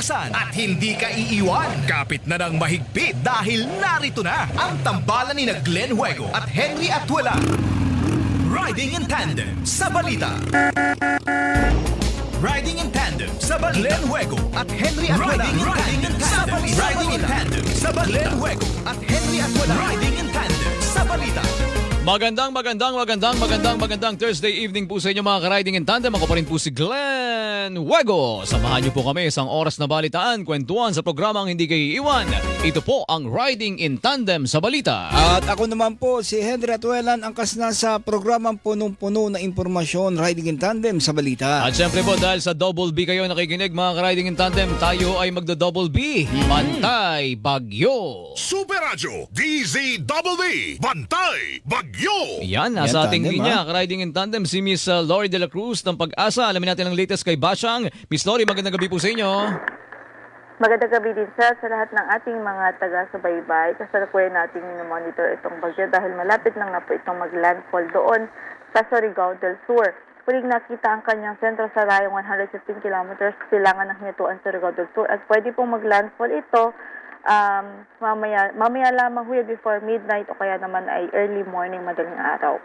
iiwasan at hindi ka iiwan. Kapit na ng mahigpit dahil narito na ang tambalan ni na Glenn Huego at Henry Atuela. Riding in tandem sa balita. Riding in tandem sa balita. Glenn Huego at Henry Atuela. Riding in tandem sa balita. Glenn Huego at Henry Atuela. Riding in tandem sa balita. Magandang Thursday evening po sa inyo mga ka-riding in tandem. Ako pa rin po si Glenn Huego. Samahan niyo po kami isang oras na balitaan, kwentuhan sa programang hindi kayo iiwan. Ito po ang Riding in Tandem sa Balita. At ako naman po si Henry Atuelan, angkas na sa programang punong-puno na impormasyon, Riding in Tandem sa Balita. At syempre po dahil sa Double B kayo nakikinig mga ka-riding in tandem, tayo ay magdo-Double B. Bantay, Bagyo. Super Radio, DZBB, Bantay, Bagyo. Yan, nasa Yan, ating tandem, linya, ka-riding in tandem, si Miss Lori De La Cruz ng Pag-asa. Alamin natin ang latest kay Basyang. Miss Lori, magandang gabi po sa inyo. Magandang gabi din sa lahat ng ating mga taga-subaybay. Kasalukuyan natin monitor itong bagyo dahil malapit na nga po itong mag-landfall doon sa Surigao del Sur. Huling nakita ang kanyang sentro sa rayong 115 kilometers silangan ng Hinatuan, Surigao del Sur at pwede pong mag-landfall ito mamaya lamang huya before midnight o kaya naman ay early morning, madaling araw.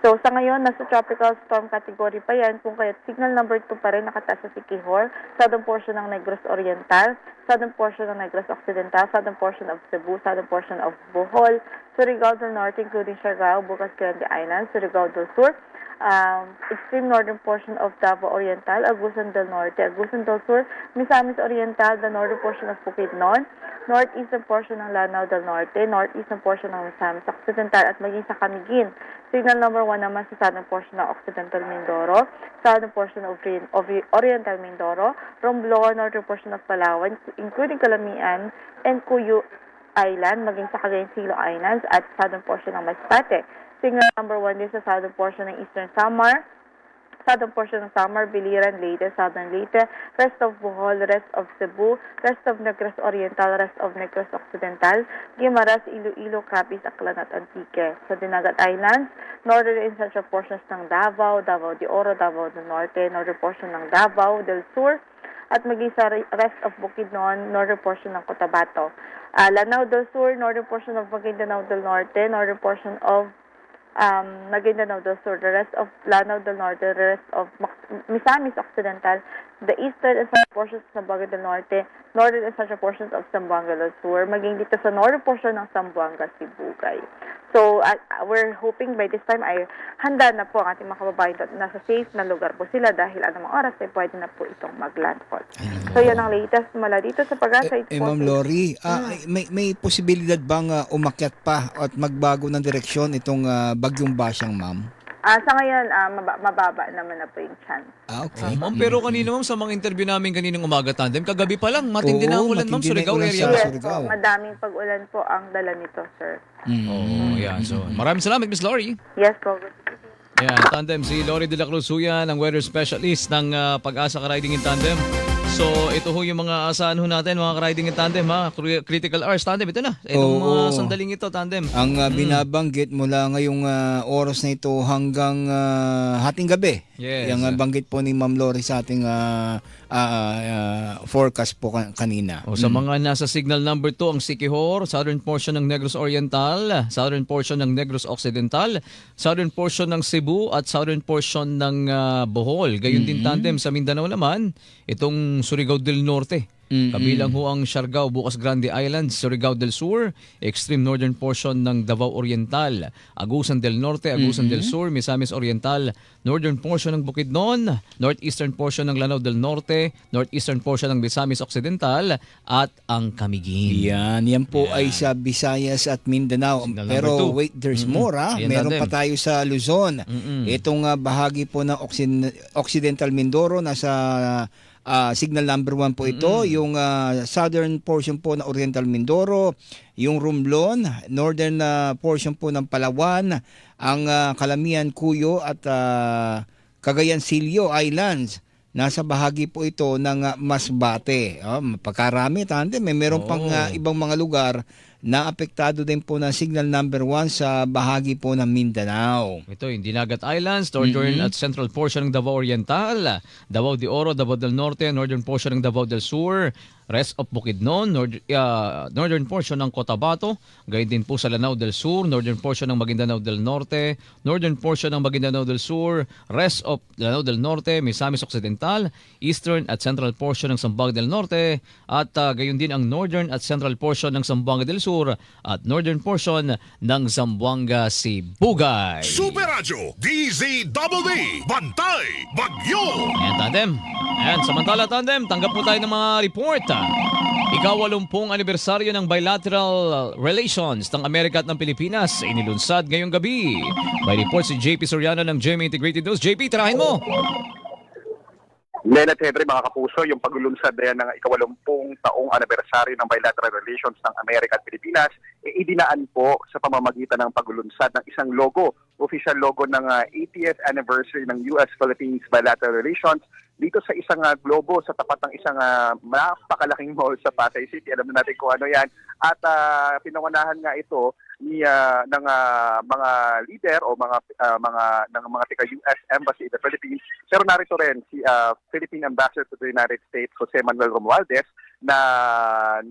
So sa ngayon, nasa tropical storm category pa yan, kung kaya't signal number 2 pa rin nakataas sa Siquijor, southern portion ng Negros Oriental, southern portion ng Negros Occidental, southern portion of Cebu, southern portion of Bohol, Surigao del Norte including Siargao, Bukas Grande Island, Surigao del Sur, extreme northern portion of Davao Oriental, Agusan del Norte, Agusan del Sur, Misamis Oriental, the northern portion of Bukidnon, northeastern portion ng Lanao del Norte, northeastern portion ng Misamis Occidental at maging sa Camiguin. Signal number 1 naman sa southern portion ng Occidental Mindoro, southern portion of Oriental Mindoro, Romblon, northern portion of Palawan, including Calamian and Cuyo Island, maging sa Cagayan Silo Islands at southern portion ng Masbate. Signal number 1 din sa southern portion ng Eastern Samar, southern portion ng Samar, Biliran, Leyte, southern Leyte, rest of Bohol, rest of Cebu, rest of Negros Oriental, rest of Negros Occidental, Guimaras, Iloilo, Capiz, Aklan at Antique. Sa Dinagat Islands, northern and central portions ng Davao, Davao de Oro, Davao del Norte, northern portion ng Davao del Sur, at maging sa rest of Bukidnon, northern portion ng Cotabato. Lanao del Sur, northern portion of Maguindanao del Norte, northern portion of Maguindanao del Sur, the rest of Lanao del Norte, the rest of Misamis Occidental, the eastern and central portions of Zamboanga del Norte, northern and central portions of Zamboanga del Sur, maging dito sa northern portion ng Zamboanga, Sibugay. So, we're hoping by this time ay handa na po ang ating mga kababayan at nasa safe na lugar po sila dahil anumang oras ay pwede na po itong mag-landfall. So, yan ang latest mula dito sa Pag-asa. Ma'am Lori, may posibilidad bang umakyat pa at magbago ng direksyon itong bagyong Basyang, ma'am? Sa ngayon, mababa naman na po yung chance. Okay. Ma'am, pero kanina ma'am, sa mga interview namin kaninang umaga tandem, kagabi pa lang, matindi na ang ulan ma'am, Surigao area. Sa Yes, Surigao. po, madaming pag-ulan po ang dala nito, sir. Oo, yan. So, maraming salamat, Miss Lori. Yes po. Yan, tandem, si Lori De La Cruz yan, ang weather specialist ng Pag-asa ka-riding in tandem. So, ito ho yung mga asahan ho natin, mga ka-riding in tandem, ha? Critical hours, tandem, ito na. Itong mga sandaling ito, tandem. Ang binabanggit mula ngayong oras na ito hanggang hating gabi. Yes. Yung banggit po ni Ma'am Lori sa ating forecast po kanina. O, sa mga nasa signal number 2, ang Siquijor, southern portion ng Negros Oriental, southern portion ng Negros Occidental, southern portion ng Cebu, at southern portion ng Bohol. Gayun din tandem sa Mindanao naman, itong Surigao del Norte. Kabilang ho ang Siargao, Bukas Grande Islands, Surigao del Sur, extreme northern portion ng Davao Oriental, Agusan del Norte, Agusan del Sur, Misamis Oriental, northern portion ng Bukidnon, northeastern portion ng Lanao del Norte, northeastern portion ng Misamis Occidental, at ang Camiguin. Yan po ay sa Visayas at Mindanao. Signal Pero number 2. wait, there's more ha. Ayan, Meron tandem. pa tayo sa Luzon. Itong bahagi po ng Occidental Mindoro, nasa signal number 1 po ito. Yung southern portion po ng Oriental Mindoro, yung Romblon, northern portion po ng Palawan, ang Calamian, Cuyo at Cagayan Silo Islands. Nasa bahagi po ito ng Masbate. Pagkarami, tandem. Meron pang ibang mga lugar naapektado din po ng signal number 1 sa bahagi po ng Mindanao. Ito yung Dinagat Islands, northern at central portion ng Davao Oriental, Davao de Oro, Davao del Norte, northern portion ng Davao del Sur, rest of Bukidnon, northern portion ng Cotabato, gayon din po sa Lanao del Sur, northern portion ng Maguindanao del Norte, northern portion ng Maguindanao del Sur, rest of Lanao del Norte, Misamis Occidental, eastern at central portion ng Zamboanga del Norte, at gayon din ang northern at central portion ng Zamboanga del Sur at northern portion ng Zamboanga Sibugay. Super Radio DZBB Bantay Bagyo. Ayan, Tandem. Ayan, samantala, Tandem, tanggap po tayo ng mga report. Ika-80 anibersaryo ng bilateral relations ng Amerika at ng Pilipinas inilunsad ngayong gabi. May report si JP Soriano ng GMA Integrated News. JP, tirahin mo! Len at Henry, mga kapuso, yung paglulunsad na yan ng ika-80 taong anibersaryo ng bilateral relations ng Amerika at Pilipinas, idinaan po sa pamamagitan ng paglulunsad ng isang logo, official logo ng 80th anniversary ng US-Philippines bilateral relations dito sa isang globo sa tapat ng isang napakalaking mall sa Pasay City. Alam na natin kung ano yan. At pinangunahan nga ito ng mga leader o mga tika US Embassy in the Philippines. Pero narito rin si Philippine Ambassador to the United States, Jose Manuel Romualdez, na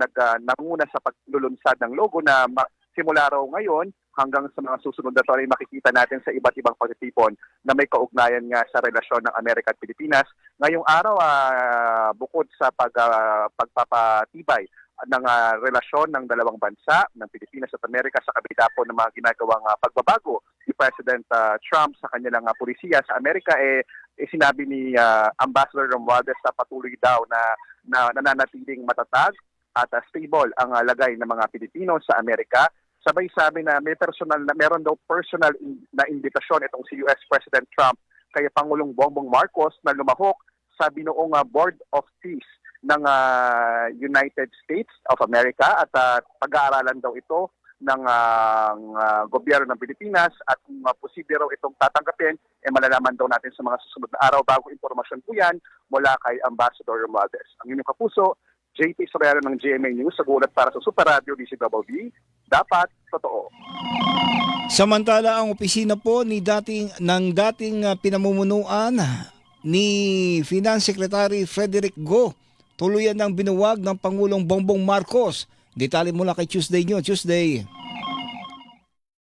nanguna sa paglulunsad ng logo na simula raw ngayon hanggang sa mga susunod na taon ay makikita natin sa iba't ibang pagtitipon na may kaugnayan nga sa relasyon ng Amerika at Pilipinas. Ngayong araw, bukod sa pagpapatibay ng relasyon ng dalawang bansa, ng Pilipinas at Amerika sa kabila po ng mga ginagawang pagbabago ni President Trump sa kanilang pulisiya sa Amerika, sinabi ni Ambassador Romualdez na patuloy daw na nananatiling matatag at stable ang lagay ng mga Pilipino sa Amerika. Sabay sabi na meron daw personal na invitasyon itong si US President Trump kay Pangulong Bongbong Marcos na lumahok sa binuong Board of Peace ng United States of America at pag-aaralan daw ito ng gobyerno ng Pilipinas at kung posible raw itong tatanggapin, malalaman daw natin sa mga susunod na araw. Bago impormasyon po yan mula kay Ambassador Romualdez. Ang inyong kapuso, JP Soriano ng GMA News, sa gulat para sa Super Radio DZBB, dapat totoo. Samantala, ang opisina po dating pinamumunuan ni Finance Secretary Frederick Go tuluyan ng binuwag ng Pangulong Bongbong Marcos. Detalye mula kay Tuesday News. Tuesday.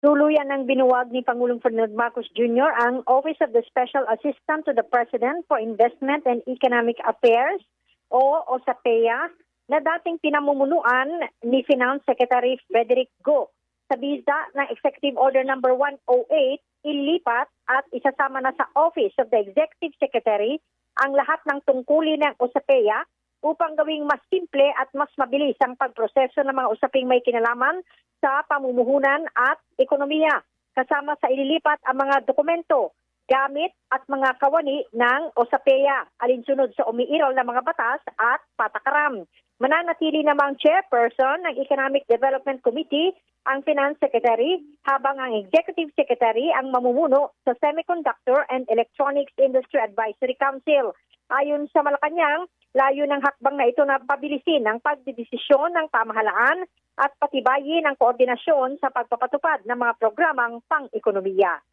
Tuluyan ng binuwag ni Pangulong Ferdinand Marcos Jr. ang Office of the Special Assistant to the President for Investment and Economic Affairs o OSAPEA na dating pinamumunuan ni Finance Secretary Frederick Go. Sa bisa ng Executive Order No. 108, ilipat at isasama na sa Office of the Executive Secretary ang lahat ng tungkulin ng OSAPEA upang gawing mas simple at mas mabilis ang pagproseso ng mga usaping may kinalaman sa pamumuhunan at ekonomiya. Kasama sa ililipat ang mga dokumento, gamit at mga kawani ng OSAPEA alinsunod sa umiiral na mga batas at patakaran. Mananatili namang chairperson ng Economic Development Committee ang Finance Secretary habang ang Executive Secretary ang mamumuno sa Semiconductor and Electronics Industry Advisory Council. Ayon sa Malacanang, layo ng hakbang na ito na pabilisin ang pagdidesisyon ng pamahalaan at patibayin ang koordinasyon sa pagpapatupad ng mga programang pang-ekonomiya.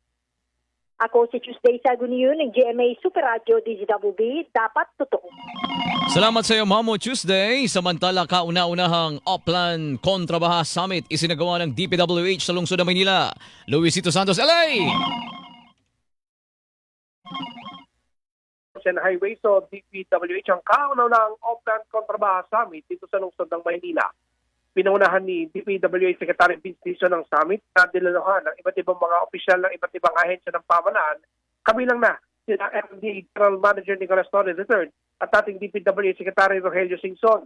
Ako si Tuesday Saguniyo ng GMA Super Radio DZBB, dapat totoo. Salamat sa iyo, Mamo Tuesday. Samantala, kauna-unahang Oplan Kontrabaha Summit isinagawa ng DPWH sa lungsod ng Maynila. Luisito Santos, LA! Highway, so DPWH ang kauna-unahang Oplan Kontrabaha Summit dito sa lungsod ng Maynila. Pinaunahan ni DPWH Secretary Vince Dizon ng summit na dilaluhan ng iba't ibang mga opisyal ng iba't ibang ahensya ng pamahalaan, kabilang na sina MD General Manager Nicolas Torres III at ating DPWH Secretary Rogelio Singson.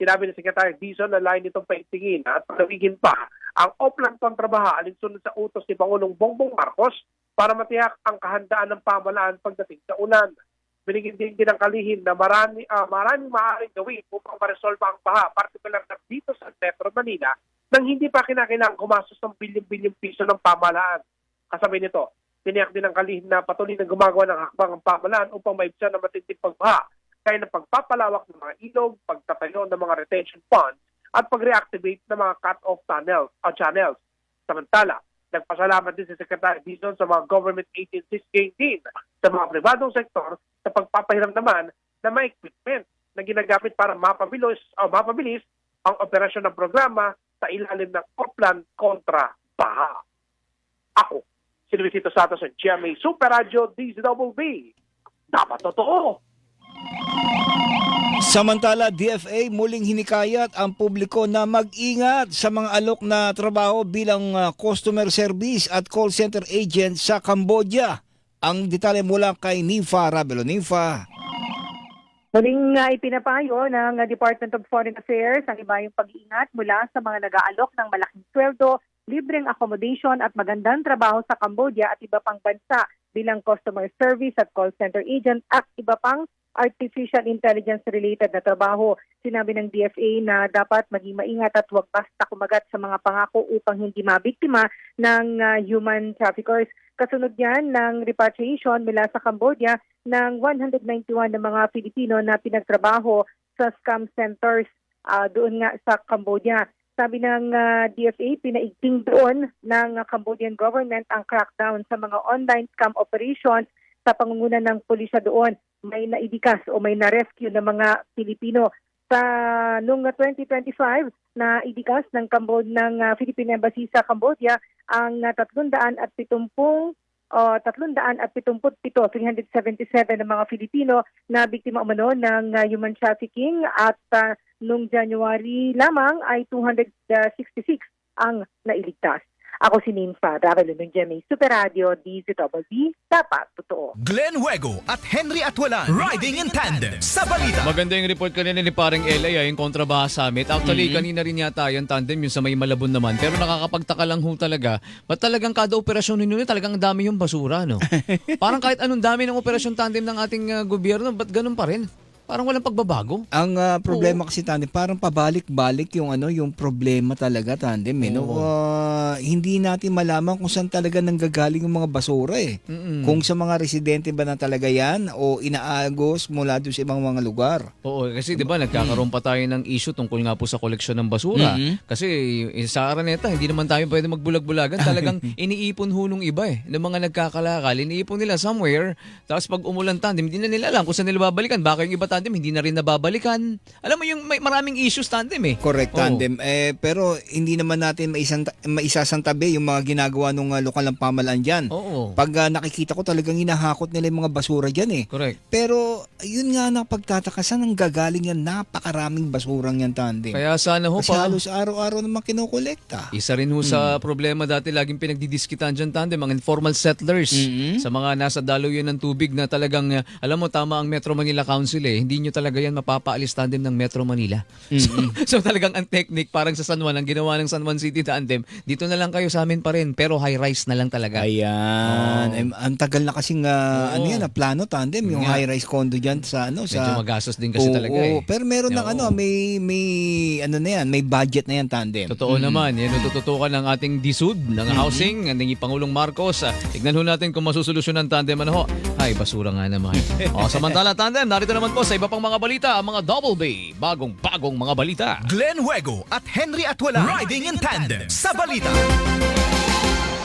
Sinabi ni Secretary Dizon na lain itong paigtingin at pagawigin pa ang Oplan Kontrabaha alinsunod sa utos ni Pangulong Bongbong Marcos para matiyak ang kahandaan ng pamahalaan pagdating sa ulan. Binigyan din ng kalihim na maraming maaaring gawin upang maresolba ang baha, partikular na dito sa Metro Manila, nang hindi pa kinakailangang gumastos ng bilyon-bilyong piso ng pamahalaan. Kasabay nito, tiniyak din ng kalihim na patuloy na gumagawa ng hakbang ang pamahalaan upang maibsan ng matinding pagbaha, kaya ng pagpapalawak ng mga ilog, pagtatayo ng mga retention ponds, at pag-reactivate ng mga cut-off channels. Samantala, nagpasalamat din si Secretary Dizon sa mga government agencies gain din sa mga pribadong sektor sa pagpapahiram naman ng mga equipment na ginagamit para mapabilis ang operasyon ng programa sa ilalim ng Oplan kontra Baha. Ako, si Luisito Santos ng GMA Super Radio DZBB. Dapat totoo! Samantala, DFA muling hinikayat ang publiko na mag-ingat sa mga alok na trabaho bilang customer service at call center agent sa Cambodia. Ang detalye mula kay Nifa Rabelo. Nifa. Muling ipinapayo ng Department of Foreign Affairs ang ibayong pag-iingat mula sa mga nag-aalok ng malaking sweldo, libreng accommodation at magandang trabaho sa Cambodia at iba pang bansa bilang customer service at call center agent at iba pang artificial intelligence-related na trabaho. Sinabi ng DFA na dapat maging maingat at huwag basta kumagat sa mga pangako upang hindi mabiktima ng human traffickers. Kasunod yan ng repatriation mula sa Cambodia ng 191 na mga Pilipino na pinagtrabaho sa scam centers doon nga sa Cambodia. Sabi ng DFA, pinaigting doon ng Cambodian government ang crackdown sa mga online scam operations sa pangunguna ng pulisya doon. May naidikas o may na-rescue ng mga Pilipino. Sa noong 2025, na idikas ng Philippine Embassy sa Cambodia ang 377 377 ng mga Filipino na biktima umano ng human trafficking at noong January lamang ay 266 ang nailigtas. Ako si Ninfa Ravelo ng GMA Super Radio DZBB. Dapat totoo. Glenn Huego at Henry Atualan riding in tandem sa balita. Maganda yung report kanina ni parang LA yung Kontrabaha Summit. Actually, kanina rin yata yung tandem yung sa may Malabon naman. Pero nakakapagtaka lang ho talaga. Ba't talagang kada operasyon ninyo talagang dami yung basura, no? Parang kahit anong dami ng operasyon tandem ng ating gobyerno, ba't ganun pa rin? Parang walang pagbabago. Ang problema kasi tandem, parang pabalik-balik yung problema talaga tandem. No? Hindi natin malaman kung saan talaga nanggagaling yung mga basura eh. Kung sa mga residente ba na talaga yan o inaagos mula doon sa ibang mga lugar. Oo, kasi 'di ba nagkakaroon pa tayo ng issue tungkol nga po sa koleksyon ng basura. Kasi sa Araneta, hindi naman tayo pwede magbulag-bulagan. Talagang iniipon ho nung iba eh. Ng mga nagkakalakal, iniipon nila somewhere. Tapos pag umulan tandem, hindi na nila alam kung saan nila babalikan. Baka yung iba tandem, hindi na rin nababalikan. Alam mo yung may maraming issues tandem eh. Correct, tandem. Pero hindi naman natin maisasantabi yung mga ginagawa ng lokal ng pamahalaan dyan. Oo. Pag nakikita ko talagang hinahakot nila yung mga basura dyan eh. Correct. Pero yun nga na pagtatakasan ng gagaling yan, napakaraming basurang yan tandem. Kaya sana ho kasi halos araw-araw naman kinokolekta. Isa rin ho sa problema dati laging pinagdidiskitan dyan tandem, mga informal settlers sa mga nasa daluyan ng tubig na talagang, alam mo tama ang Metro Manila Council eh, hindi nyo talaga yan mapapaalis tandem ng Metro Manila. So talagang ang technique parang sa San Juan, ang ginawa ng San Juan City tandem, dito na lang kayo sa amin pa rin, pero high-rise na lang talaga. Ayan. Ang tagal na kasing plano tandem, yung high-rise condo dyan sa medyo magastos din kasi talaga eh. Pero meron ng may budget na yan tandem. Totoo naman, yan ang tututukan ng ating DSUD, ng housing, ng Pangulong Marcos. Tignan ho natin kung masusolusyonan tandem Ay, basura nga naman. Samantala tandem, narito naman po sa iba pang mga balita, ang mga Double B, bagong mga balita. Glenn Huego at Henry Atualan riding in tandem sa balita.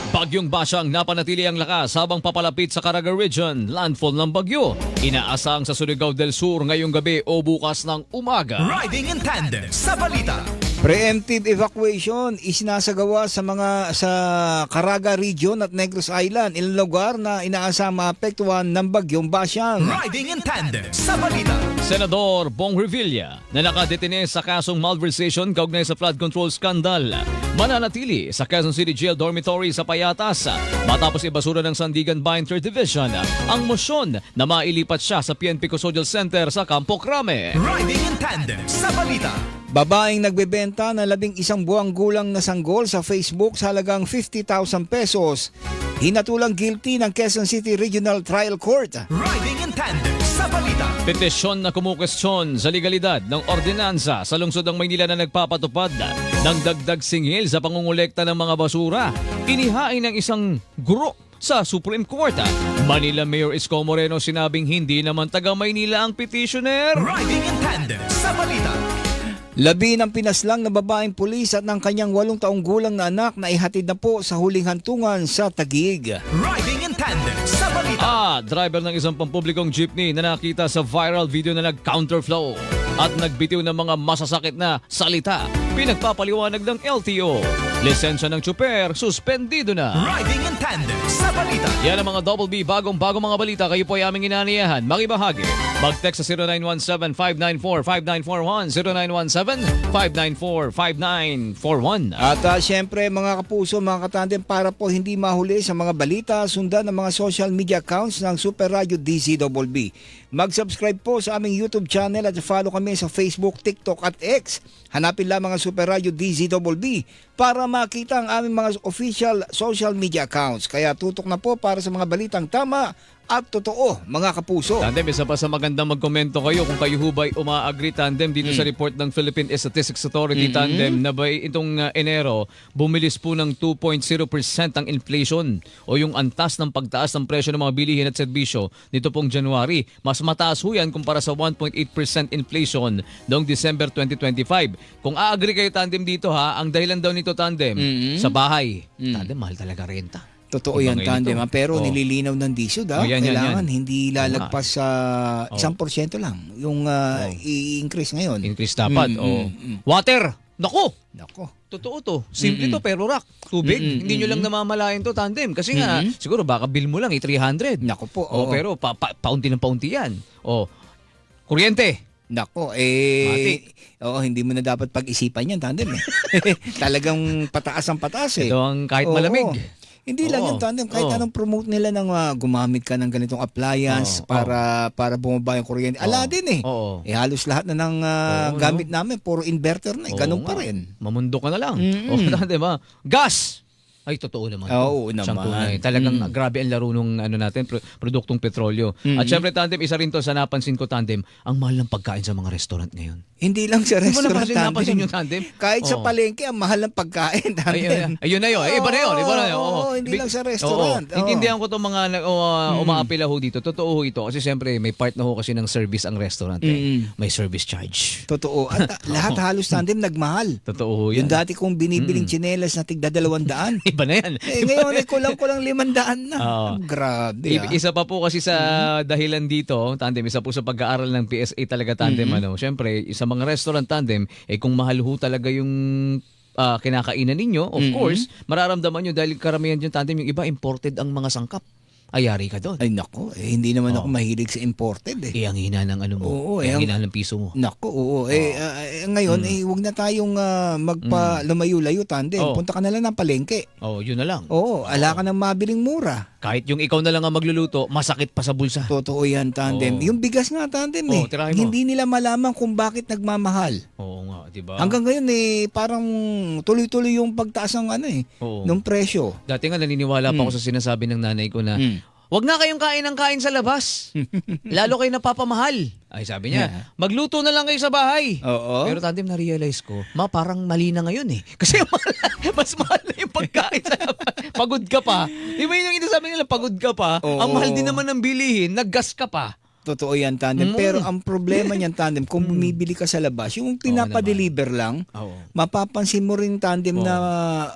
Bagyong Basyang napanatili ang lakas habang papalapit sa Caraga Region. Landfall ng bagyo. Inaasang sa Surigao del Sur ngayong gabi o bukas ng umaga. Riding in tandem sa balita. Preemptive evacuation isinasagawa sa Caraga Region at Negros Island, ilang lugar na inaasang maapektuhan ng Bagyong Basyang. Riding in tandem sa balita. Senador Bong Revilla na nakadetine sa kasong malversation kaugnay sa flood control scandal. Mananatili sa Quezon City Jail Dormitory sa Payatas matapos ibasura ng Sandigan Bayan 3rd Division ang motion na mailipat siya sa PNP Custodial Center sa Campo Crame. Riding in tandem sa balita. Babaeng nagbebenta ng 11 buwang gulang na sanggol sa Facebook sa halagang 50,000 pesos. Hinatulang guilty ng Quezon City Regional Trial Court. Riding in tandem sa balita. Petisyon na kumukwestiyon sa legalidad ng ordinansa sa lungsod ng Maynila na nagpapatupad ng dagdag singil sa pangungulekta ng mga basura. Inihain ng isang guro sa Supreme Court. Manila Mayor Isko Moreno sinabing hindi naman taga Maynila ang petitioner. Riding in tandem sa balita. Labi ng pinaslang na babaeng pulis at ng kanyang 8 taong gulang na anak na ihatid na po sa huling hantungan sa Taguig. Riding in tandem sa balita. Driver ng isang pampublikong jeepney na nakita sa viral video na nag-counterflow at nagbitiw ng mga masasakit na salita. Pinagpapaliwanag ng LTO. Lisensya ng tsuper, suspendido na. Riding in tandem sa balita. Yan ang mga Double B bagong-bagong mga balita. Kayo po ay aming inaniyahan. Makibahagi. Mag-text sa 0917-594-5941, 0917-594-5941. At syempre mga kapuso, mga katandem, para po hindi mahuli sa mga balita, sundan ang mga social media accounts ng Super Radio DZBB. Mag-subscribe po sa aming YouTube channel at follow kami sa Facebook, TikTok at X. Hanapin lamang ang Super Radio DZBB para makita ang aming mga official social media accounts. Kaya tutok na po para sa mga balitang tama at totoo, mga kapuso. Tandem, isa pa sa magandang magkomento kayo kung kayo hubay umaagree, Tandem, dito sa report ng Philippine Statistics Authority, Tandem, na ba itong Enero, bumilis po ng 2.0% ang inflation o yung antas ng pagtaas ng presyo ng mga bilihin at serbisyo nito pong January. Mas mataas ho yan kumpara sa 1.8% inflation noong December 2025. Kung aagree kayo, Tandem, dito ang dahilan daw nito, Tandem, sa bahay. Tandem, mahal talaga renta. Totoo yan, Tandem. Pero Oh. nililinaw ng DSUD. Kailangan hindi lalagpas sa 1% lang yung i-increase ngayon. Increase dapat. Water! Nako! Nako. Totoo to. Simple to pero rock. Tubig. Hindi nyo lang namamalayan to, Tandem. Kasi nga, siguro baka bill mo lang 300. Nako po. Pero paunti ng paunti yan. Kuryente. Nako, hindi mo na dapat pag-isipan yan, Tandem. Talagang pataas ang pataas eh. Ito ang kahit malamig. Hindi lang yun, Tandem. Kahit anong promote nila ng gumamit ka ng ganitong appliance para bumaba yung kuryente. Ala din eh. Halos lahat na ng gamit namin, puro inverter na. Ganun pa rin. Mamundo ka na lang. Tandem Gas! Ay, totoo naman. Oo Siyang naman. tunay. Talagang grabe ang laro nung natin, produktong petrolyo. At syempre, Tandem, isa rin to sa napansin ko, Tandem, ang mahal ng pagkain sa mga restaurant ngayon. Hindi lang sa restaurant, napansin yung, Tandem? Kahit sa palengke, ang mahal ng pagkain, Tandem. Ayun na yun. Iba na yun. Hindi lang sa restaurant. Intindihan ko itong mga umaapila ho dito. Totoo ho ito. Kasi syempre, may part na ho kasi ng service ang restaurant. May service charge. Totoo. At lahat halos, Tandem, nagmahal. Totoo ho yan. Yung dati kong binibiling tsinelas na tigda 200. Iba na yan. Ngayon ay kulang-kulang 500 na. Grabe. Isa pa po kasi sa dahilan dito, Tandem, isa po sa pag-aaral ng PSA talaga, Tandem. Syempre, sa mga restaurant, Tandem, kung mahal ho talaga yung kinakainan ninyo, of course, mararamdaman nyo dahil karamihan dyan, Tandem, yung iba imported ang mga sangkap. Ayari ka doon. Ay nako, hindi naman ako mahilig sa imported eh. Ang hina ng ano mo. Ang hina ng piso mo. Nako, ngayon wag na tayong lumayo-layo, Tandem. Punta ka na lang ng palengke. Yun na lang. Ala ka ng mabiling mura. Kahit yung ikaw na lang ang magluluto, masakit pa sa bulsa. Totoo yan, Tandem. Yung bigas nga, Tandem hindi nila malaman kung bakit nagmamahal. Oo nga, di ba? Hanggang ngayon parang tuloy-tuloy yung pagtaas ng ng presyo. Dati nga naniniwala pa ako sa sinasabi ng nanay ko na wag na kayong kain ng kain sa labas. Lalo kayo napapamahal. Ay, sabi niya, magluto na lang kayo sa bahay. Pero, Tandem, na-realize ko, parang mali na ngayon eh. Kasi mas mahal na yung pagkain sa labas. Pagod ka pa. Di ba yun yung sabi nila, pagod ka pa? Ang mahal din naman ng bilihin, naggas ka pa. Totoo yan, Tandem. Pero ang problema niyan, Tandem, kung bumibili ka sa labas, yung pinapa-deliver lang, mapapansin mo rin, Tandem, na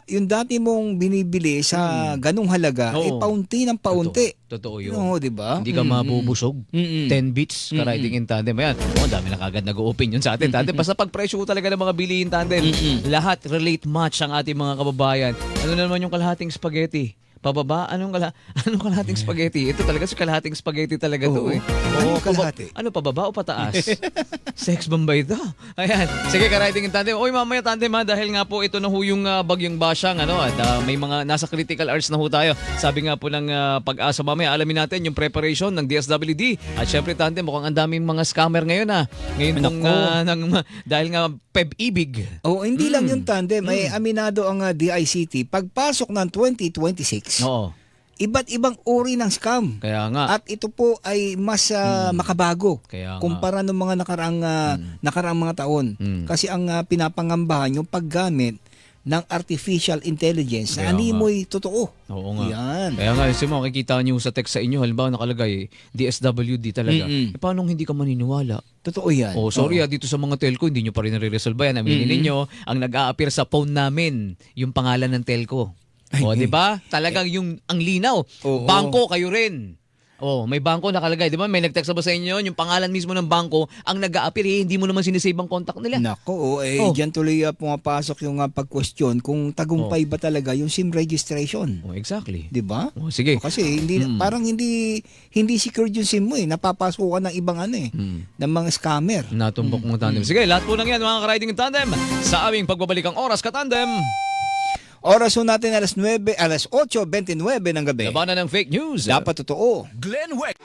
yung dati mong binibili sa ganung halaga, paunti ng paunti. Totoo yun. Oo, di ba? Hindi ka mabubusog. 10 beats ka-riding in Tandem. Ayan, dami na kagad nag-o-opinion sa atin, Tandem. Basta pag-presyo ko talaga ng mga bilihin, Tandem, lahat relate match ang ating mga kababayan. Ano naman yung kalahating spaghetti? Pababa? Anong kalahating spaghetti? Ito talaga si kalahating spaghetti talaga to eh. Kalahati? Ano, pababa o pataas? Sex Bombay to. Ayan. Sige, ka-riding in Tandem. Mamaya, Tandem dahil nga po ito na ho yung bagyong Basyang, at may mga nasa critical hours na ho tayo. Sabi nga po ng Pag-asa mamaya, alamin natin yung preparation ng DSWD. At syempre, Tandem, mukhang ang daming mga scammer ngayon Ngayon dahil nga PEB-ibig. Hindi lang yung, Tandem. May aminado ang DICT. Pagpasok ng 2026, iba't ibang uri ng scam. Kaya nga. At ito po ay mas makabago kumpara ng mga nakaraang mga taon. Kasi ang pinapangambahan yung paggamit ng artificial intelligence na Kaya ani nga. mo'y totoo. Oo nga. Yan. Kaya nga, kasi makikita nyo sa text sa inyo, halimbawa nakalagay, DSWD talaga. Paano hindi ka maniniwala? Totoo yan. Oh, sorry dito sa mga telco, hindi nyo pa rin nare-resolve yan. Aminin ninyo, ang nag-a-appear sa phone namin, yung pangalan ng telco. O, di ba? Talagang yung ang linaw. Oo. Bangko kayo rin. Oh, may bangko nakalagay, di ba? May nag-text ba sa inyo yung pangalan mismo ng bangko ang nag-a-appear, hindi mo naman sinisave ang contact nila. Nako, diyan tuloy pumapasok yung pag-question kung tagumpay ba talaga yung SIM registration. Oh, exactly. 'Di ba? Oh, sige. Kasi parang hindi secured yung SIM mo napapasukan ng ibang ng mga scammer. Natumbok mo tandem. Sige, lahat po ng yan mga ka-riding in tandem sa aming pagbabalik ang oras ka-tandem. Oras ho natin alas 8:29 ng gabi. Labanan ng fake news. Dapat totoo. Glenn Hueco.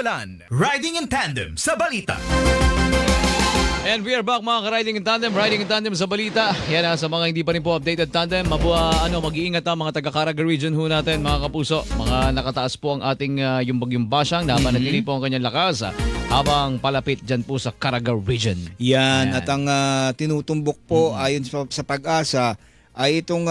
Walan, riding in tandem sa balita. And we are back mga ka-riding in tandem sa balita. Yan sa mga hindi pa rin po updated tandem, mag-iingat ang mga taga-Caraga region ho natin mga kapuso. Mga nakataas po ang ating yung bagyong Basyang, napanatili po ang kanyang lakas habang palapit dyan po sa Caraga region. Yan, at ang tinutumbok po ayon sa Pag-asa ay itong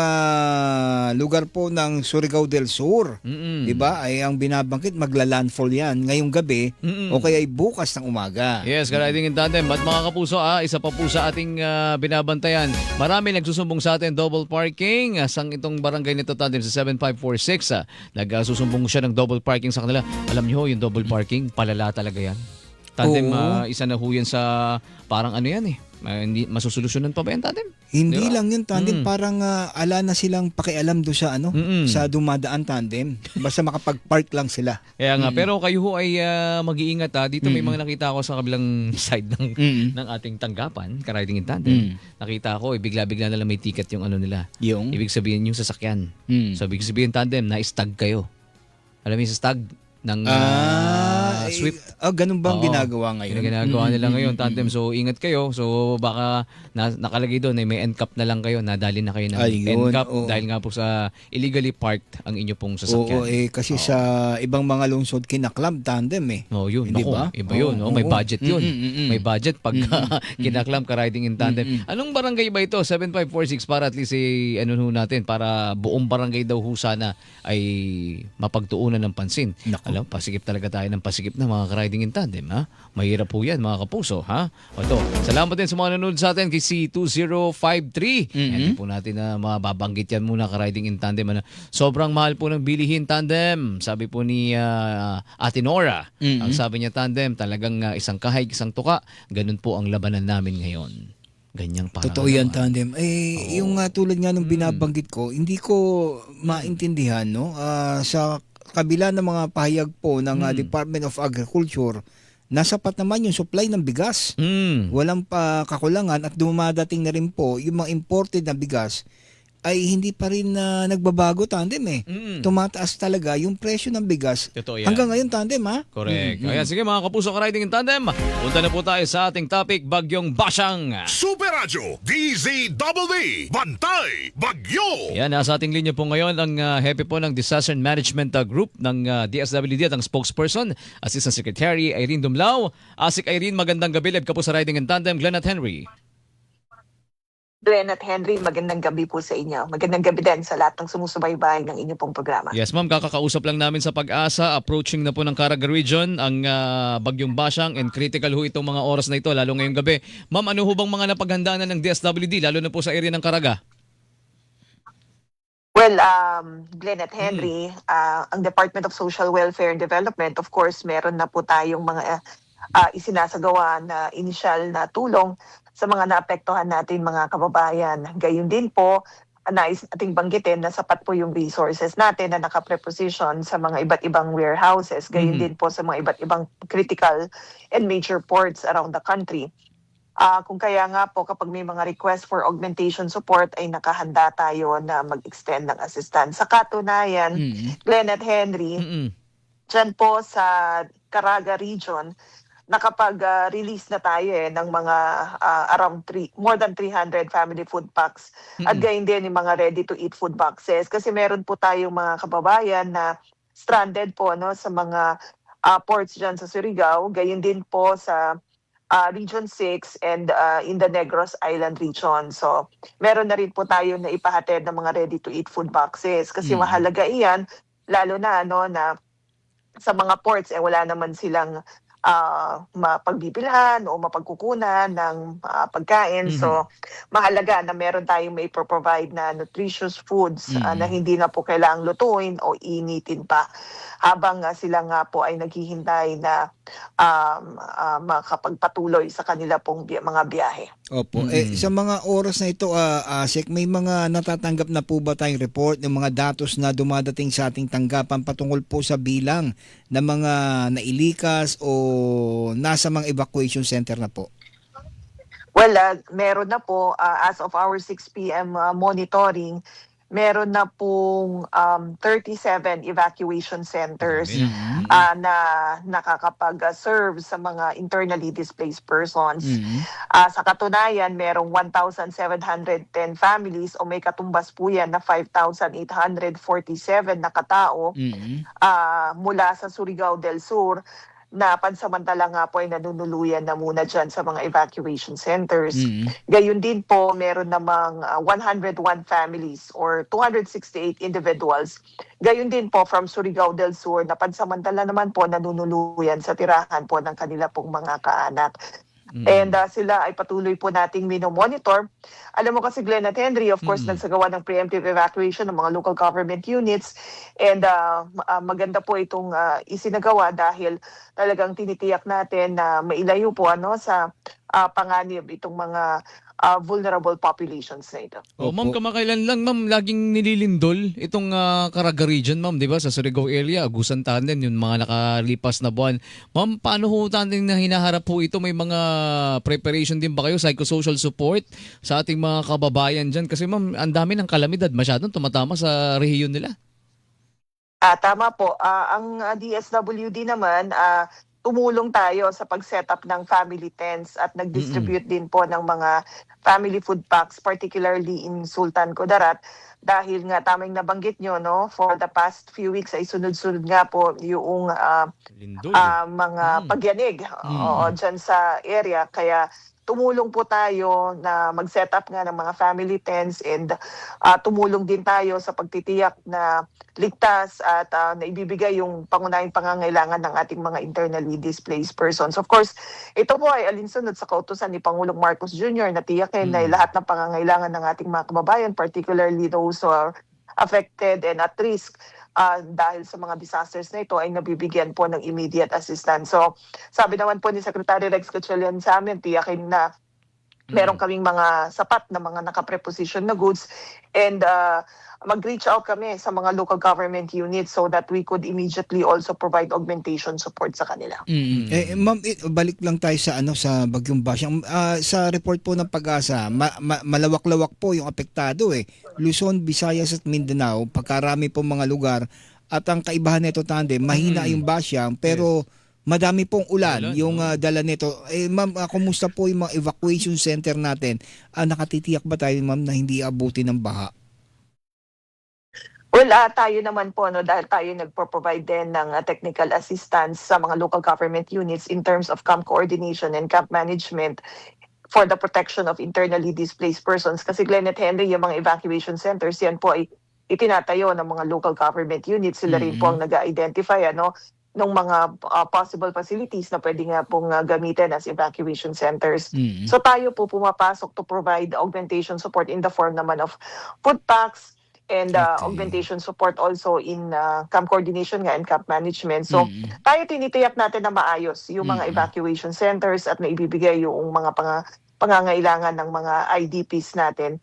lugar po ng Surigao del Sur. Diba? Ay ang binabangkit, magla-landfall yan ngayong gabi o kaya ay bukas ng umaga. Yes, ka-riding in tandem. At mga kapuso, isa pa po sa ating binabantayan. Marami nagsusumbong sa atin double parking. Sang itong barangay nito tandem sa 7546. Nagsusumbong siya ng double parking sa kanila. Alam niyo yung double parking, palala talaga yan. Tandem, isa na ho yan sa parang ano yan Hindi masusolusyonan pa ba yan, tandem? Hindi Di ba? lang yun, tandem. Parang ala na silang pakialam do sa sa dumadaan, tandem. Basta makapag-park lang sila. Kaya nga, pero kayo ho ay mag-iingat ha. Dito may mga nakita ko sa kabilang side ng ating tanggapan, ka-riding in tandem. Nakita ko, bigla-bigla na lang may ticket yung ano nila. Yung? Ibig sabihin yung sasakyan. So, ibig sabihin tandem, na-stag kayo. Alam mo yung sa stag ng Swift. Ganun ba ang Oo. ginagawa ngayon? Ginagawa nila ngayon, tandem. So, ingat kayo. So, baka nakalagay doon, may end cap na lang kayo. Nadali na kayo ng Ayun, end cap oo. dahil nga po sa illegally parked ang inyo pong sasakyan. Oo, kasi sa ibang mga lungsod kinaklam tandem eh. Oh, yun. Hindi Naku, ba? iba yun. Oo, May oo. budget yun. May budget pag kinaklam ka riding in tandem. Anong barangay ba ito? 7546 para at least ano ho natin, para buong barangay daw ho sana ay mapagtuunan ng pansin. Naku. Alam, pasikip talaga tayo ng pasikip na mga ka-riding in tandem, ha? Mahirap po yan, mga kapuso, ha? O ito, salamat din sa mga nanonood sa atin kay C2053. Hindi po natin na mababanggit yan muna ka-riding in tandem. Sobrang mahal po ng bilihin tandem. Sabi po ni Ate Nora. Ang sabi niya tandem, talagang isang kahig, isang tuka. Ganun po ang labanan namin ngayon. Ganyang para. Totoo yan, tandem. Yung tulad nga nung binabanggit ko, hindi ko maintindihan, no? Sa kabila ng mga pahayag po ng Department of Agriculture, nasapat naman yung supply ng bigas. Walang pa kakulangan at dumadating na rin po yung mga imported na bigas ay hindi pa rin nagbabago, tandem eh. Tumataas talaga yung presyo ng bigas. Totoo yan. Hanggang ngayon, tandem ha? Correct. Ayan, sige mga kapuso ka-riding in tandem. Punta na po tayo sa ating topic, Bagyong Basyang. Super Radio DZBB Bantay Bagyo. Yan, nasa ating linya po ngayon ang hepe po ng Disaster Management Group ng DSWD at ang spokesperson, Assistant Secretary Irene Dumlao. Asik Irene, magandang gabi. Live ka po sa Riding in Tandem, Glenn at Henry. Glenn at Henry, magandang gabi po sa inyo. Magandang gabi din sa lahat ng sumusubaybay ng inyong pong programa. Yes ma'am, kakakausap lang namin sa Pag-asa. Approaching na po ng Caraga Region ang Bagyong Basyang and critical ho itong mga oras na ito, lalo ngayong gabi. Ma'am, ano ho bang mga napaghandaan ng DSWD, lalo na po sa area ng Caraga? Well, Glenn at Henry, ang Department of Social Welfare and Development, of course, meron na po tayong mga isinasagawa na initial na tulong sa mga naapektuhan natin mga kababayan. Gayun din po, nais nating banggitin na sapat po yung resources natin na nakapreposition sa mga iba't ibang warehouses. Gayun din po sa mga iba't ibang critical and major ports around the country. Kung kaya nga po kapag may mga request for augmentation support ay nakahanda tayo na mag-extend ng assistance. Sa katunayan, Glenn at Henry, dyan po sa Caraga Region, nakapag-release na tayo ng mga more than 300 family food packs at gayon din yung mga ready-to-eat food boxes. Kasi meron po tayong mga kababayan na stranded po sa mga ports dyan sa Surigao, gayon din po sa Region 6 and in the Negros Island region. So, meron na rin po tayo na ipahatid ng mga ready-to-eat food boxes kasi mahalaga iyan, lalo na na sa mga ports wala naman silang mapagbibilhan o mapagkukunan ng pagkain. So, mahalaga na meron tayong may provide na nutritious foods na hindi na po kailangang lutuin o initin pa habang sila nga po ay naghihintay na makapagpatuloy sa kanila pong mga biyahe. Opo. Sa mga oras na ito, Asik, may mga natatanggap na po ba tayong report ng mga datos na dumadating sa ating tanggapan patungkol po sa bilang ng mga nailikas o nasa mga evacuation center na po? Well, meron na po as of our 6 p.m. Monitoring, meron na pong 37 evacuation centers na nakakapag-serve sa mga internally displaced persons. Sa katunayan, merong 1,710 families o may katumbas po yan na 5,847 na katao mula sa Surigao del Sur na pansamantala nga po ay nanunuluyan na muna dyan sa mga evacuation centers. Gayun din po, meron namang 101 families or 268 individuals. Gayun din po from Surigao del Sur na pansamantala naman po nanunuluyan sa tirahan po ng kanila pong mga kaanak. And sila ay patuloy po nating minomonitor. Alam mo kasi Glenn at Henry, of course, nagsagawa ng preemptive evacuation ng mga local government units. And maganda po itong isinagawa dahil talagang tinitiyak natin na mailayo po sa panganib itong mga vulnerable populations na ito. Ma'am, kamakailan lang, ma'am, laging nililindol itong Caraga region, ma'am, di ba? Sa Surigao area, Agusan Tanden, yung mga nakalipas na buwan. Ma'am, paano ho natin na hinaharap po ito? May mga preparation din ba kayo, psychosocial support sa ating mga kababayan dyan? Kasi ma'am, ang dami ng kalamidad, masyadong tumatama sa rehiyon nila. Tama po. Ang DSWD naman, tumulong tayo sa pag-setup ng family tents at nag-distribute din po ng mga family food packs, particularly in Sultan Kudarat. Dahil nga tamang nabanggit nyo, for the past few weeks ay sunod-sunod nga po yung mga pagyanig dyan sa area. Kaya tumulong po tayo na mag-set up nga ng mga family tents and tumulong din tayo sa pagtitiyak na ligtas at naibibigay yung pangunahing pangangailangan ng ating mga internally displaced persons. Of course, ito po ay alinsunod sa kautusan ni Pangulong Marcos Jr. na tiyakin na lahat ng pangangailangan ng ating mga kababayan, particularly those who are affected and at risk dahil sa mga disasters na ito ay nabibigyan po ng immediate assistance. So, sabi naman po ni Secretary Rex Gatchalian sa amin, tiyakin na meron kaming mga sapat na mga nakapreposition na goods and mag-reach out kami sa mga local government units so that we could immediately also provide augmentation support sa kanila. Ma'am, balik lang tayo sa sa Bagyong Basyang. Sa report po ng Pag-asa, malawak-lawak po yung apektado Luzon, Visayas at Mindanao, pagkarami po mga lugar. At ang kaibahan nito, Tandem, mahina yung Basyang pero madami pong ulan yung dala nito. Ma'am, kumusta po yung mga evacuation center natin? Nakatitiyak ba tayo, ma'am, na hindi abutin ng baha? Well, tayo naman po, dahil tayo nagpo-provide din ng technical assistance sa mga local government units in terms of camp coordination and camp management for the protection of internally displaced persons. Kasi Glenn at Henry, yung mga evacuation centers, yan po ay itinatayo ng mga local government units. Sila rin po ang nag-identify ng mga possible facilities na pwede nga pong gamitin as evacuation centers. So tayo po pumapasok to provide augmentation support in the form naman of food packs, and augmentation support also in camp coordination and camp management. So, tayo tinitiyak natin na maayos yung mga evacuation centers at naibibigay yung mga pangangailangan ng mga IDPs natin,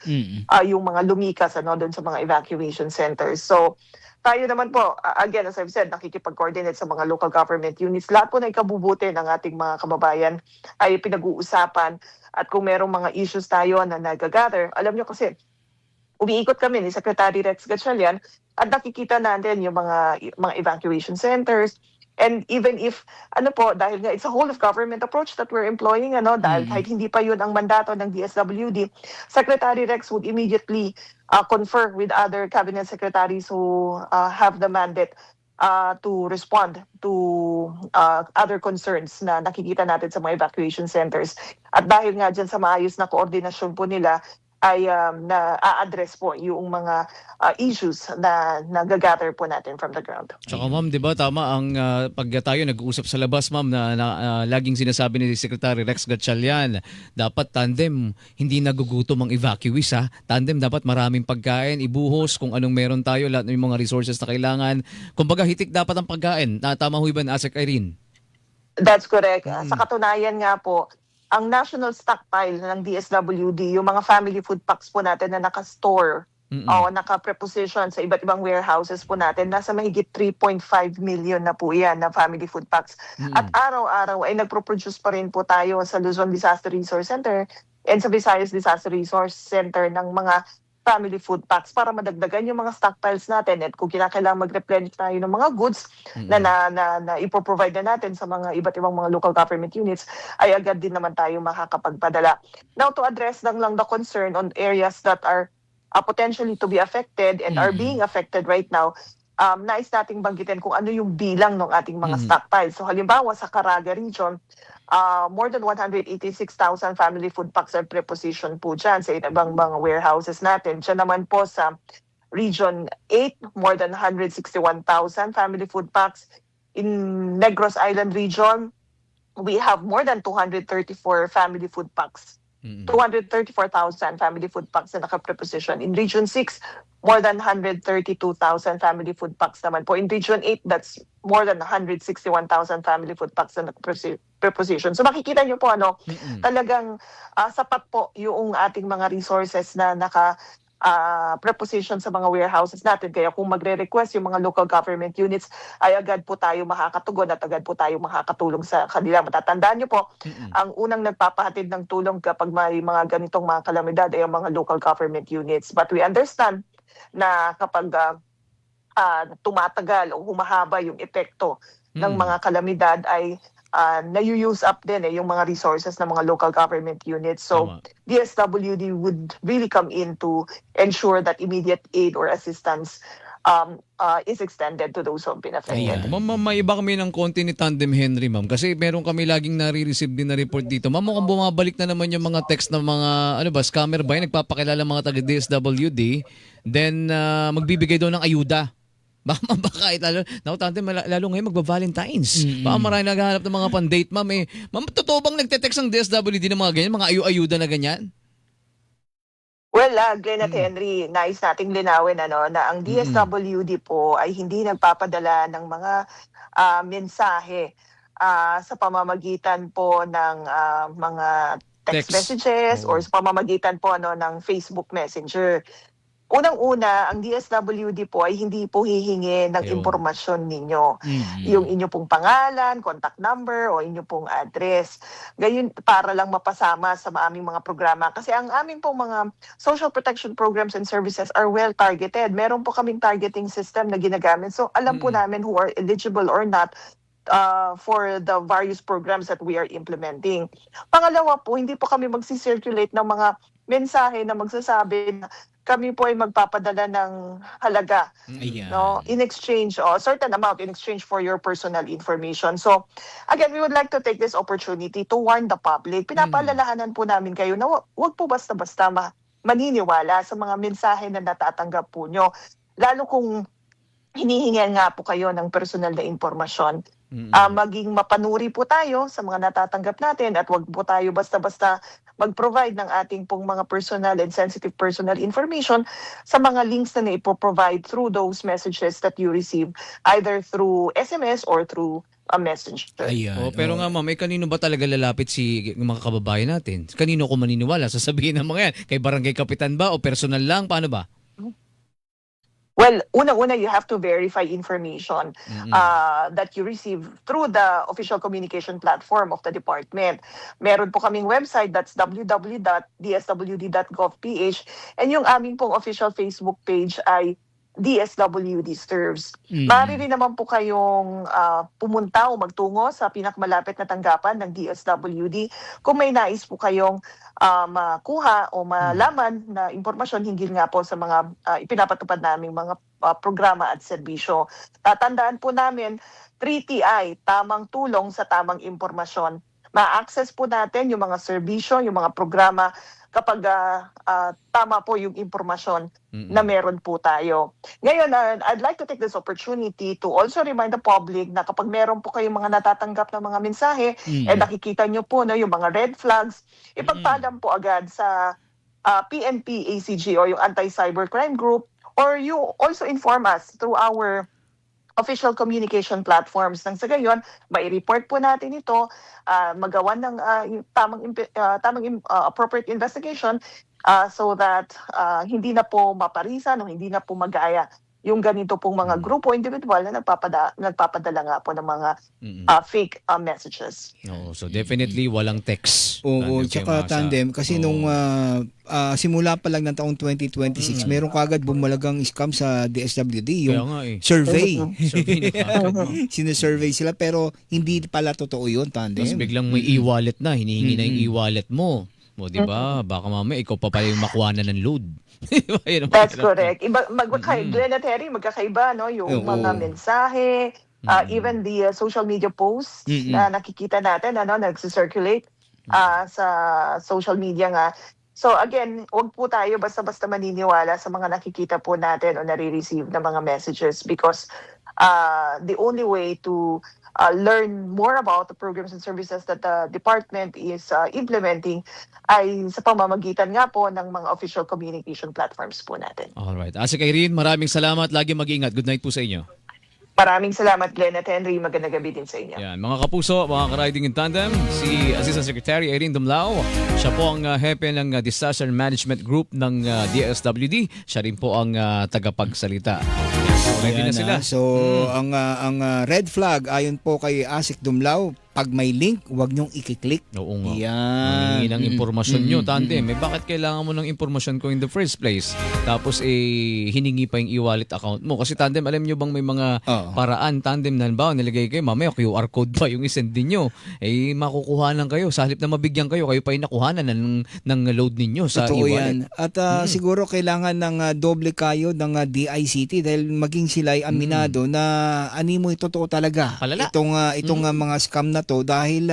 yung mga lumikas doon sa mga evacuation centers. So, tayo naman po, again, as I've said, nakikipag-coordinate sa mga local government units. Lahat po na ikabubuti ng ating mga kababayan ay pinag-uusapan at kung merong mga issues tayo na nag-gather, alam nyo kasi, umiikot kami ni Secretary Rex Gatchalian at nakikita natin yung mga evacuation centers. And even if, dahil nga it's a whole of government approach that we're employing, dahil kahit hindi pa yun ang mandato ng DSWD, Secretary Rex would immediately confer with other cabinet secretaries who have the mandate to respond to other concerns na nakikita natin sa mga evacuation centers. At dahil nga dyan sa maayos na koordinasyon po nila, ay na-address po yung mga issues na nag-gather po natin from the ground. Tsaka ma'am, di ba tama ang pag tayo nag-uusap sa labas, ma'am, na laging sinasabi ni Secretary Rex Gatchalian, dapat Tandem, hindi nagugutom ang evacuees Tandem, dapat maraming pagkain, ibuhos kung anong meron tayo, lahat ng mga resources na kailangan. Kumbaga, hitik dapat ang pagkain. Tama ho ba, Asek Irene? That's correct. Sa katunayan nga po, ang national stockpile ng DSWD, yung mga family food packs po natin na naka-store o naka-preposition sa iba't ibang warehouses po natin, nasa mahigit 3.5 million na po yan na family food packs. At araw-araw ay nagpo-produce pa rin po tayo sa Luzon Disaster Resource Center and sa Visayas Disaster Resource Center ng mga family food packs para madagdagan yung mga stockpiles natin at kung kinakailangan mag-replenish tayo ng mga goods na ipoprovide na natin sa mga iba't ibang mga local government units, ay agad din naman tayo makakapagpadala. Now, to address lang the concern on areas that are potentially to be affected and are being affected right now, nais nating banggitin kung ano yung bilang ng ating mga stockpiles. So halimbawa sa Caraga region, more than 186,000 family food packs are prepositioned po dyan sa ibang mga warehouses natin. Dyan naman po sa Region 8, more than 161,000 family food packs. In Negros Island Region, we have more than 234 family food packs. 234,000 family food packs na naka-preposition. In Region 6, more than 132,000 family food packs naman po. In Region 8, that's more than 161,000 family food packs na naka-preposition. So makikita nyo po, talagang sapat po yung ating mga resources na preposition sa mga warehouses natin. Kaya kung magre-request yung mga local government units, ay agad po tayo makakatugon at agad po tayo makakatulong sa kanila. Matatandaan nyo po, ang unang nagpapahatid ng tulong kapag may mga ganitong mga kalamidad ay ang mga local government units. But we understand na kapag tumatagal o humahaba yung epekto ng mga kalamidad ay na-use up din yung mga resources ng mga local government units. So, DSWD would really come in to ensure that immediate aid or assistance is extended to those who have been affected. Ma'am, may iba kami ng konti ni Tandem Henry, ma'am. Kasi meron kami laging nare-receive din na report dito. Ma'am, mukhang bumabalik na naman yung mga text ng mga, scammer ba? Nagpapakilala mga taga-DSWD. Then, magbibigay daw ng ayuda. Baka lalo ngayon magba-Valentine's. Baka marami naghahanap ng mga pan-date, ma'am. Ma'am, totoo bang nagte-text ang DSWD ng mga ganyan? Mga ayuda na ganyan? Well, Glenn at Henry, nais nating linawin na ang DSWD po ay hindi nagpapadala ng mga mensahe sa pamamagitan po ng mga text messages or sa pamamagitan po ng Facebook Messenger. Unang-una, ang DSWD po ay hindi po hihingi ng impormasyon ninyo. Yung inyo pong pangalan, contact number, o inyo pong address. Gayon para lang mapasama sa aming mga programa. Kasi ang aming pong mga social protection programs and services are well targeted. Meron po kaming targeting system na ginagamit. So alam po namin who are eligible or not for the various programs that we are implementing. Pangalawa po, hindi po kami magsisirculate ng mga mensahe na magsasabi na kami po ay magpapadala ng halaga in exchange certain amount in exchange for your personal information. So again, we would like to take this opportunity to warn the public. Pinapaalalahanan po namin kayo na wag po basta-basta maniniwala sa mga mensahe na natatanggap po nyo. Lalo kung hinihingan nga po kayo ng personal na impormasyon. Maging mapanuri po tayo sa mga natatanggap natin at wag po tayo basta-basta mag-provide ng ating pong mga personal and sensitive personal information sa mga links na ipo-provide through those messages that you receive either through SMS or through a messenger. Pero nga ma'am, kanino ba talaga lalapit mga kababayan natin? Kanino ko maniniwala? Sasabihin ng mga yan, kay barangay kapitan ba o personal lang? Paano ba? Well, una-una, you have to verify information that you receive through the official communication platform of the department. Meron po kaming website, that's www.dswd.gov.ph, and yung aming pong official Facebook page ay DSWD Serves. Maaari rin naman po kayong pumunta o magtungo sa pinakamalapit na tanggapan ng DSWD kung may nais po kayong makuha o malaman na impormasyon hinggil nga po sa mga ipinapatupad naming mga programa at serbisyo. Tatandaan po namin, 3TI, tamang tulong sa tamang impormasyon. Ma-access po natin yung mga serbisyo, yung mga programa kapag tama po yung impormasyon na meron po tayo. Ngayon, I'd like to take this opportunity to also remind the public na kapag meron po kayong mga natatanggap na mga mensahe, nakikita nyo po yung mga red flags, ipagpaalam po agad sa PNP ACG o yung Anti-Cybercrime Group, or you also inform us through our official communication platforms. Nang sa gayon, mai-report po natin ito, magawan ng tamang appropriate investigation so that hindi na po maparisan o hindi na po magaya yung ganito pong mga grupo individual na nagpapadala nga po ng mga fake messages. So definitely walang text. Oo, tsaka Tandem kasi nung simula pa lang ng taong 2026, meron kagad bumalagang scam sa DSWD, yung survey. Sinesurvey sila pero hindi pala totoo yun, Tandem. Tapos biglang may e-wallet na, hinihingi na yung e-wallet mo. O diba? Baka mamaya ikaw pa pala yung makuha na ng load. That's correct. Glenn at Harry, magkakaiba yung mga mensahe, even the social media posts na nakikita natin, nagsisirculate sa social media nga. So again, huwag po tayo basta-basta maniniwala sa mga nakikita po natin o nare-receive na mga messages because the only way to learn more about the programs and services that the department is implementing ay sa pamamagitan nga po ng mga official communication platforms po natin. Alright. Asik Irene, maraming salamat. Lagi mag-ingat. Good night po sa inyo. Maraming salamat, Glenn at Henry. Magandang gabi din sa inyo. Yan, mga kapuso, mga ka-riding in tandem, si Assistant Secretary Irene Dumlao, siya po ang hepe ng Disaster Management Group ng DSWD. Siya rin po ang tagapagsalita. So, ready na Ayan, sila. So, ang red flag, ayon po kay Asik Dumlao, pag may link, huwag niyong i-click. Oo nga. Yan. Mangingi ng impormasyon nyo, tandem. Bakit kailangan mo ng impormasyon ko in the first place? Tapos, hiningi pa yung e-wallet account mo. Kasi tandem, alam nyo bang may mga paraan, tandem, na halimbawa, nilagay kayo, mamaya QR code pa yung isend ninyo. Makukuhanan kayo. Sa halip na mabigyan kayo, kayo pa yung nakuhanan ng load ninyo sa Totoo e-wallet. yan. At siguro kailangan ng doble kayo ng DICT dahil maging sila ay aminado na mo totoo talaga. Palala. Itong mga scam na to dahil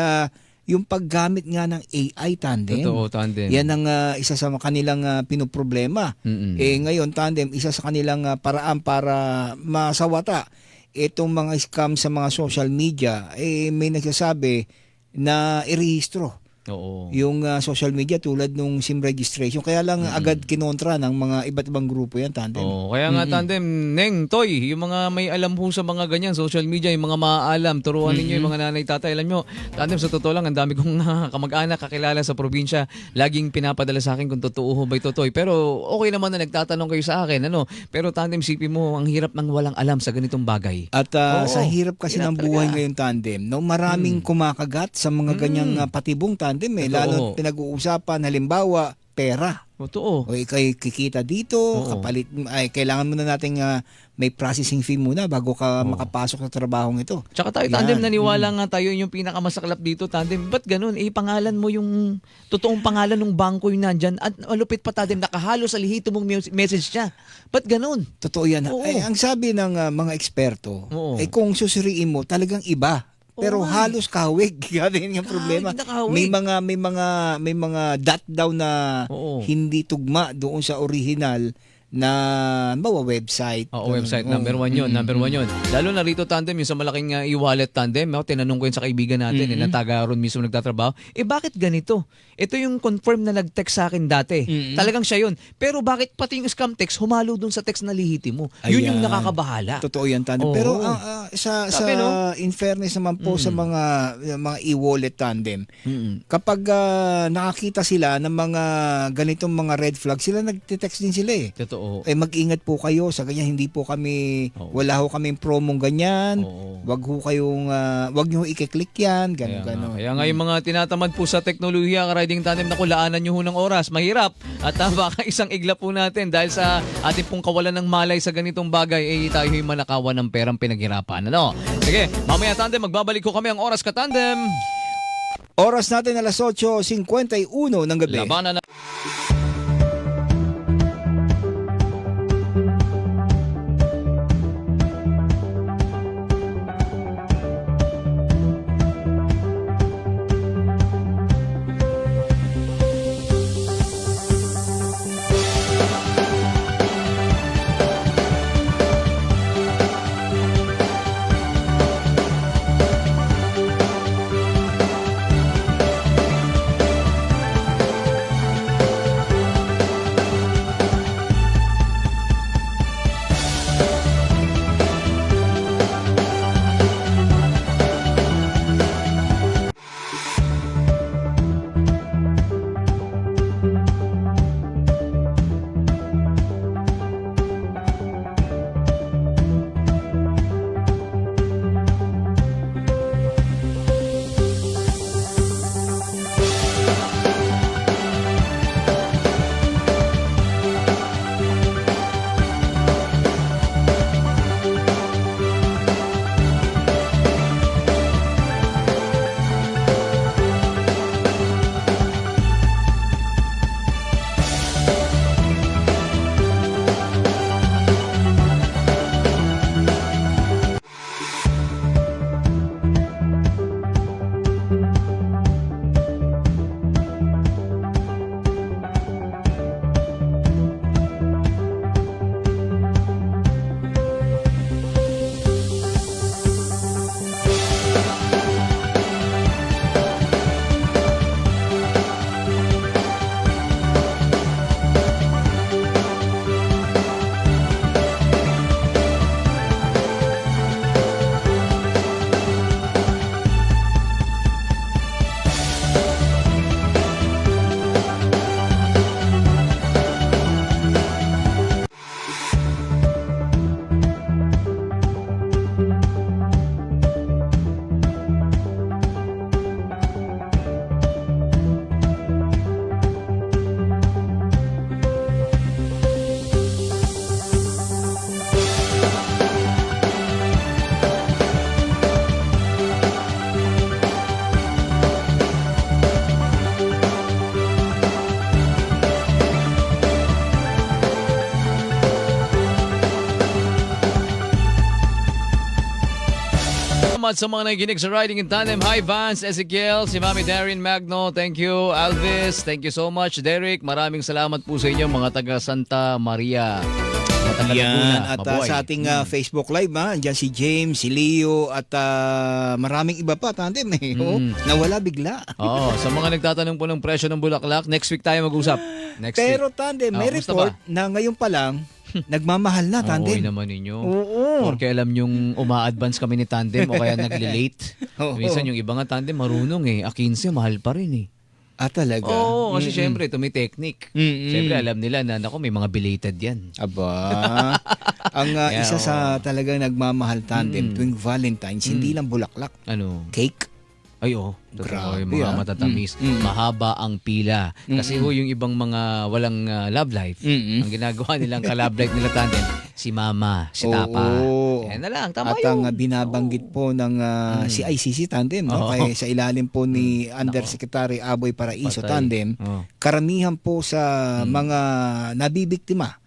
yung paggamit nga ng AI tandem. Totoo, tandem. Yan ang isa sa kanilang pinoproblema. Ngayon tandem, isa sa kanilang paraan para masawata itong mga scam sa mga social media, may nagsasabi na irehistro Oo. yung social media tulad nung SIM registration. Kaya lang agad kinontra ng mga iba't ibang grupo yan, tandem. Oo, kaya nga tandem, Neng, Toy, yung mga may alam po sa mga ganyan, social media, yung mga maaalam, turuan ninyo yung mga nanay, tatay. Alam nyo, tandem, sa totoo lang, ang dami kong kamag-anak, kakilala sa probinsya, laging pinapadala sa akin kung totoo ho ba ito, Toy. Pero okay naman na nagtatanong kayo sa akin, ano? Pero tandem, sipi mo, ang hirap ng walang alam sa ganitong bagay. At sa hirap kasi ng buhay ngayon, tandem, no, maraming kumakagat sa mga ganyang patibong, tandem. Lalo pinag-uusapan, halimbawa, pera. Totoo. O ikay kikita dito, kapalit, kailangan muna nating may processing fee muna bago ka makapasok sa trabahong ito. Tsaka tayo, tandem, naniwala nga tayo yung pinakamasaklap dito, tandem. Ba't ganun? Pangalan mo yung totoong pangalan ng bangko yung nandyan at malupit pa, tandem, nakahalo sa lihito mong message niya. Ba't ganun? Totoo yan. Ang sabi ng mga eksperto, kung susuriin mo, talagang iba. Pero halos kahawig. Yan yung problema. May mga dot daw na hindi tugma doon sa original na website. Website. Number one yun. Lalo na rito, tandem, yung sa malaking e-wallet, tandem, tinanong ko yun sa kaibigan natin, na taga ron mismo nagtatrabaho, bakit ganito? Ito yung confirm na nag-text sa akin dati. Talagang siya yun. Pero bakit pati yung scam text, humalo dun sa text na lihiti mo? Yun yung nakakabahala. Totoo yan, tandem. Pero in fairness naman po sa mga e-wallet, tandem, kapag nakakita sila ng mga ganitong mga red flag, sila nagte-text din sila eh. Totoo. Mag-ingat po kayo sa ganyan, hindi po kami wala ho kaming promong ganyan. Wag ho kayong wag niyo i-click yan, ganun. Kaya nga yung mga tinatamad po sa teknolohiya, ka-riding tandem, nakulaanan nyo ho ng oras, mahirap. At baka isang igla po natin dahil sa ating pong kawalan ng malay sa ganitong bagay, tayo yung manakawan ng perang pinaghirapan. Ano? Sige, mamaya tandem, magbabalik ko kami ang oras ka tandem. Oras natin alas 8:51 ng gabi. Labanan na. salamat sa mga nakikinig sa Riding in Tandem. Hi Vance, Ezekiel, si Mami Darren Magno. Thank you. Alvis, thank you so much. Derek, maraming salamat po sa inyo mga taga Santa Maria. Mga taga Laguna. Yan. At Mabuhay. sa ating Facebook Live, andyan si James, si Leo, at maraming iba pa, Tandem. Nawala bigla. Oo, sa mga nagtatanong po ng presyo ng bulaklak, next week tayo mag-usap. Next Pero week. Tandem, may Kumusta report ba? na ngayon pa lang, nagmamahal na, Oo, Tandem. naman ninyo. Oo. Porque alam yung uma-advance kami ni Tandem o kaya nag-late. Oo. Minsan yung iba nga Tandem marunong eh. A15 mahal pa rin eh. Talaga? Oo, kasi syempre ito may technique. Mm-mm. Syempre alam nila na nako may mga belated yan. Aba. Ang Yeah, isa sa oo. talagang nagmamahal, Tandem, tuwing Valentine's, hindi lang bulaklak, Ano? cake. Ay, oo. Totoo, Grabe, yung mga ah. matatamis. Mahaba ang pila. Kasi ho, yung ibang mga walang love life, ang ginagawa nilang ka-love life nila Tandem, si mama, si tapa. Oo. Yan na lang, tama At yun. ang binabanggit po ng si ICC Tandem, no? Oo. Kaya sa ilalim po ni Undersecretary Aboy Paraiso Patay. Tandem, Oo. karamihan po sa mga nabibiktima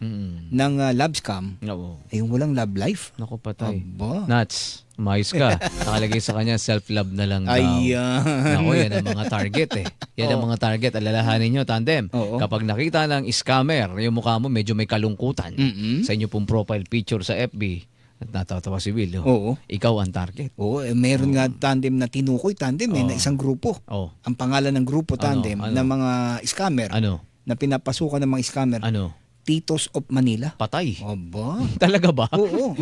ng love scam Oo. ay yung walang love life. Naku, patay. Aba. Nuts. Umayos ka. Nakalagay sa kanya, self-love na lang daw. Ayan. Naku, yan ang mga target eh. Yan ang mga target. Alalahanin nyo, Tandem. Oo. Kapag nakita ng scammer, yung mukha mo medyo may kalungkutan Mm-mm. sa inyo pong profile picture sa FB, at natatawa si Will, Oo. ikaw ang target. Oo, meron nga Tandem na tinukoy Tandem na isang grupo. Oh. Ang pangalan ng grupo Tandem Ano? na mga scammer Ano? na pinapasukan ng mga scammer, Ano? Titos of Manila. Patay. Aba. Talaga ba? Oo.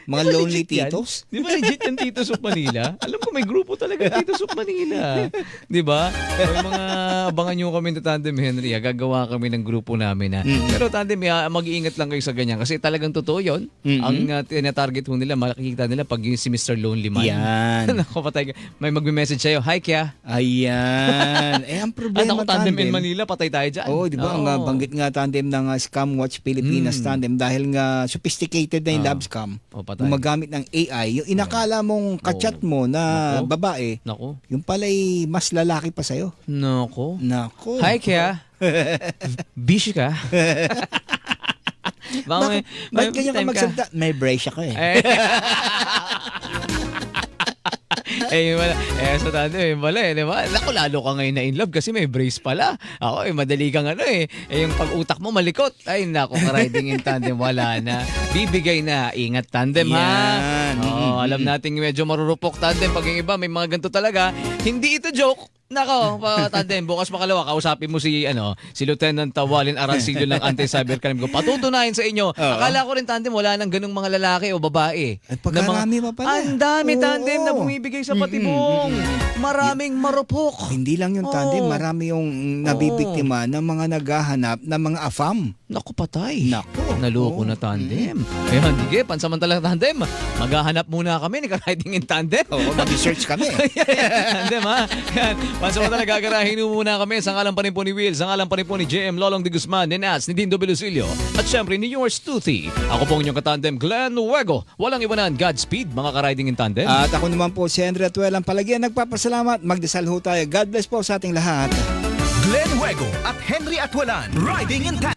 mga lonely titos. Di ba legit yung Titos of Manila? Alam ko may grupo talaga Titos of Manila. Di ba? May mga abangan nyo kami na Tandem Henry. Gagawa kami ng grupo namin. Pero Tandem, mag-iingat lang kayo sa ganyan. Kasi talagang totoo yun. Ang tinatarget mo nila, makikita nila pag yung si Mr. Lonely Man. Yan. Naku, patay ka. May mag-message sa'yo, hi Kya. Ayan. Ang problema Naku, Tandem in Manila, patay tayo dyan. Oo, di ba? Ang banggit nga Tandem ng Scam Watch Pilipinas Tandem dahil nga sophisticated na yung love scam. Patay. Gumagamit ng AI, yung inakala mong kachat mo na Naku. babae, Naku. yung pala'y mas lalaki pa sa'yo. Naku. Nako. Hi Kya. Busy ka? Bakit ganyan ka magsalita? May brace ako eh. Sa Tandem, wala di ba? Naku, lalo ka ngayon na in love kasi may brace pala. Ako, madali kang yung pag-utak mo malikot. Ay, naku, ka-riding in Tandem, wala na. Bibigay na. Ingat Tandem, ha? Yan. Oo, alam natin medyo marurupok Tandem. Pag yung iba, may mga ganito talaga. Hindi ito joke. Nako, Tandem, bukas makalawa, kausapin mo si Lieutenant Walin Arancillo ng Anti-Cybercrime ko. Patutunayan sa inyo. Akala ko rin Tandem, wala nang ganung mga lalaki o babae. At pagkarami pa pala. Ang dami Oo. Tandem na bumibigay sa patibong. Maraming marupok. Hindi lang yung Tandem, Oo. marami yung nabibiktima ng mga naghahanap ng mga afam. Naku, patay. Nako. Naloko na Tandem. Ayan, sige, pansamantala Tandem. Maghahanap muna kami ni Riding in Tandem. Oo, mag-research kami. Tandem, ha? Yan. Pansamantala, gagarahin muna kami sa ngalan pa rin po ni Will, sa ngalan pa rin po ni JM Lolong de Guzman, ni Nats, ni Dindo Belusilio, at syempre ni yours Toothy. Ako po ang inyong katandem, Glenn Luego. Walang iwanan, Godspeed, mga ka-riding in Tandem. At ako naman po si Henry Atuelang Palagyan. Nagpapasalamat. Magdasal ho tayo. God bless po sa ating lahat. Glenn Huego at Henry Atuelan, Riding in Tandem.